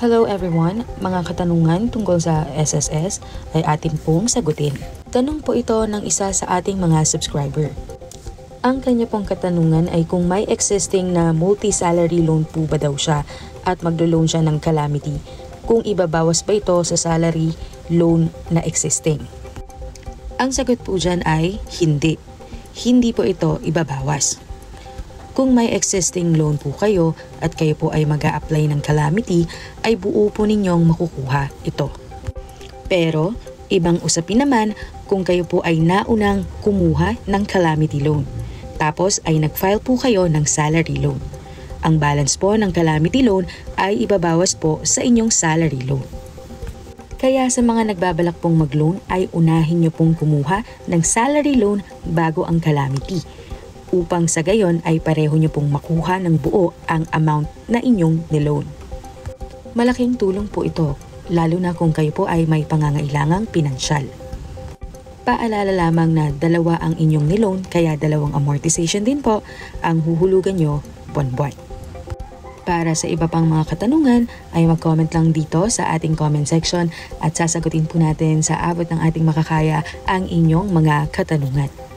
Hello everyone! Mga katanungan tungkol sa SSS ay atin pong sagutin. Tanong po ito ng isa sa ating mga subscriber. Ang kanya pong katanungan ay kung may existing na multi-salary loan po ba daw siya at maglo-loan siya ng calamity, kung ibabawas ba ito sa salary loan na existing. Ang sagot po dyan ay hindi. Hindi po ito ibabawas. Kung may existing loan po kayo at kayo po ay mag-a-apply ng calamity, ay buo po ninyong makukuha ito. Pero, ibang usapin naman kung kayo po ay naunang kumuha ng calamity loan. Tapos ay nag-file po kayo ng salary loan. Ang balance po ng calamity loan ay ibabawas po sa inyong salary loan. Kaya sa mga nagbabalak pong mag-loan ay unahin nyo pong kumuha ng salary loan bago ang calamity, upang sa gayon ay pareho nyo pong makuha ng buo ang amount na inyong niloan. Malaking tulong po ito, lalo na kung kayo po ay may pangangailangang pinansyal. Paalala lamang na dalawa ang inyong niloan, kaya dalawang amortization din po ang huhulugan nyo buwan-buwan. Para sa iba pang mga katanungan ay mag-comment lang dito sa ating comment section at sasagutin po natin sa abot ng ating makakaya ang inyong mga katanungan.